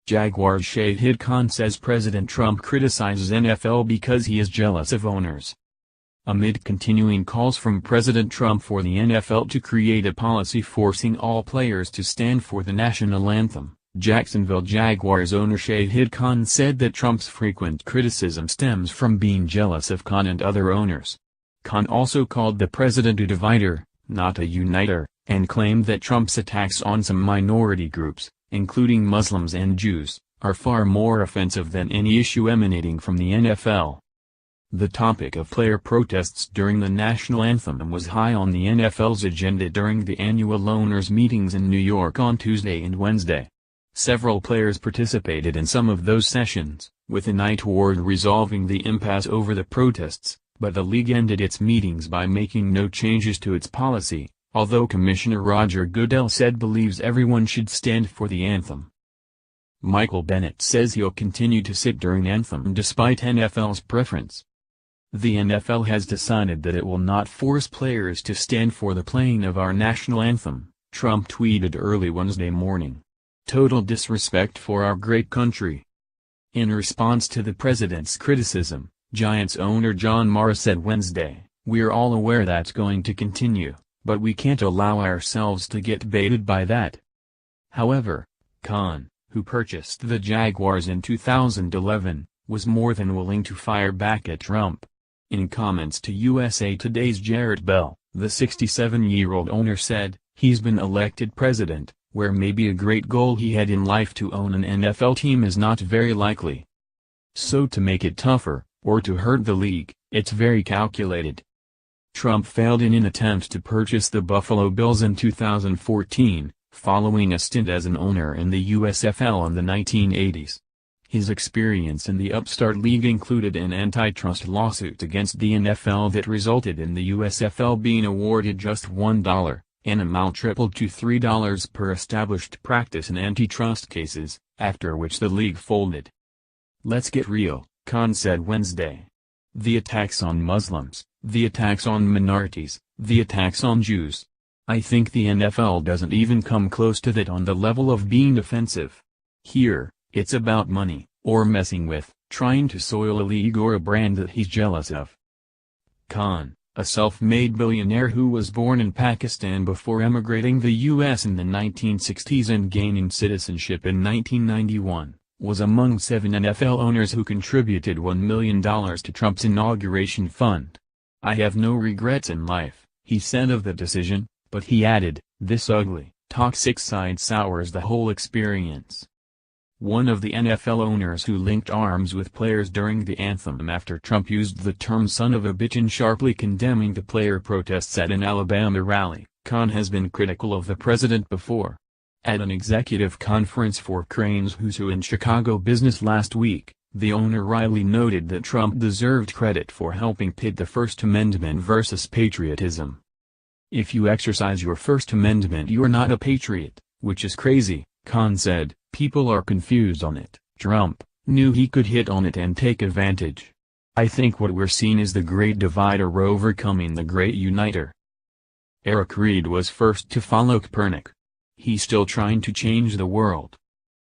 Jaguars Shahid Khan says President Trump criticizes NFL because he is jealous of owners. Amid continuing calls from President Trump for the NFL to create a policy forcing all players to stand for the national anthem, Jacksonville Jaguars owner Shahid Khan said that Trump's frequent criticism stems from being jealous of Khan and other owners. Khan also called the president a divider, not a uniter, and claimed that Trump's attacks on some minority groups, including Muslims and Jews, are far more offensive than any issue emanating from the NFL. The topic of player protests during the national anthem was high on the NFL's agenda during the annual owners' meetings in New York on Tuesday and Wednesday. Several players participated in some of those sessions, with an eye toward resolving the impasse over the protests, but the league ended its meetings by making no changes to its policy, although Commissioner Roger Goodell said believes everyone should stand for the anthem. Michael Bennett says he'll continue to sit during anthem despite NFL's preference. The NFL has decided that it will not force players to stand for the playing of our national anthem, Trump tweeted early Wednesday morning. Total disrespect for our great country. In response to the president's criticism, Giants owner John Mara said Wednesday, "We're all aware that's going to continue, but we can't allow ourselves to get baited by that." However, Khan, who purchased the Jaguars in 2011, was more than willing to fire back at Trump. In comments to USA Today's Jarrett Bell, the 67-year-old owner said, "He's been elected president, where maybe a great goal he had in life to own an NFL team is not very likely. So to make it tougher, or to hurt the league, it's very calculated." Trump failed in an attempt to purchase the Buffalo Bills in 2014, following a stint as an owner in the USFL in the 1980s. His experience in the upstart league included an antitrust lawsuit against the NFL that resulted in the USFL being awarded just $1, an amount tripled to $3 per established practice in antitrust cases, after which the league folded. "Let's get real," Khan said Wednesday. "The attacks on Muslims, the attacks on minorities, the attacks on Jews. I think the NFL doesn't even come close to that on the level of being offensive. Here, it's about money, or messing with, trying to soil a league or a brand that he's jealous of." Khan, a self-made billionaire who was born in Pakistan before emigrating the U.S. in the 1960s and gaining citizenship in 1991, was among 7 NFL owners who contributed $1 million to Trump's inauguration fund. "I have no regrets in life," he said of the decision, but he added, "This ugly, toxic side sours the whole experience." One of the NFL owners who linked arms with players during the anthem after Trump used the term "son of a bitch" in sharply condemning the player protests at an Alabama rally, Khan has been critical of the president before. At an executive conference for Crain's Who's Who in Chicago business last week, the owner wryly noted that Trump deserved credit for helping pit the First Amendment versus patriotism. "If you exercise your First Amendment you're not a patriot, which is crazy," Khan said. "People are confused on it. Trump knew he could hit on it and take advantage. I think what we're seeing is the great divider overcoming the great uniter." Eric Reid was first to follow Kaepernick. He's still trying to change the world.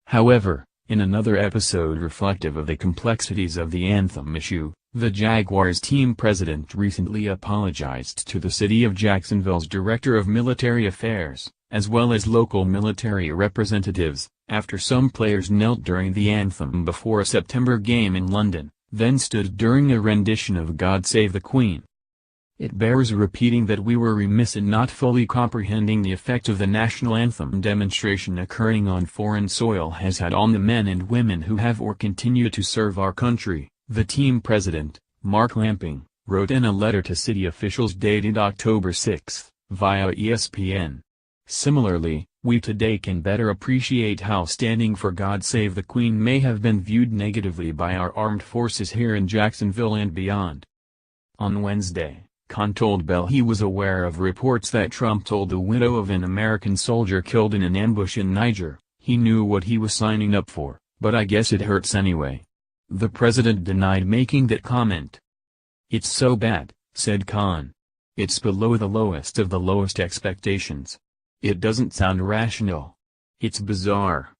However, in another episode reflective of the complexities of the anthem issue, the Jaguars team president recently apologized to the city of Jacksonville's Director of Military Affairs, as well as local military representatives, after some players knelt during the anthem before a September game in London, then stood during a rendition of "God Save the Queen." It bears repeating that we were remiss in not fully comprehending the effect of the national anthem demonstration occurring on foreign soil has had on the men and women who have or continue to serve our country, the team president, Mark Lamping, wrote in a letter to city officials dated October 6, via ESPN. Similarly, we today can better appreciate how standing for "God Save the Queen" may have been viewed negatively by our armed forces here in Jacksonville and beyond. On Wednesday, Khan told Bell he was aware of reports that Trump told the widow of an American soldier killed in an ambush in Niger, he knew what he was signing up for, but I guess it hurts anyway. The president denied making that comment. "It's so bad," said Khan. "It's below the lowest of the lowest expectations. It doesn't sound rational. It's bizarre."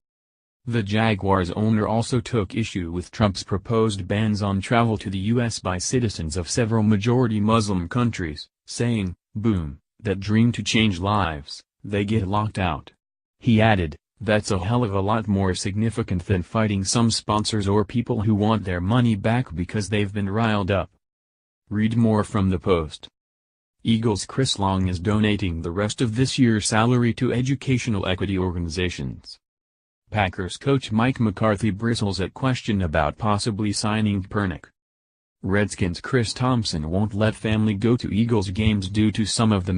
The Jaguars owner also took issue with Trump's proposed bans on travel to the U.S. by citizens of several majority Muslim countries, saying, "Boom, that dream to change lives, they get locked out." He added, "That's a hell of a lot more significant than fighting some sponsors or people who want their money back because they've been riled up." Read more from the Post. Eagles' Chris Long is donating the rest of this year's salary to educational equity organizations. Packers coach Mike McCarthy bristles at question about possibly signing Pernick. Redskins' Chris Thompson won't let family go to Eagles games due to some of the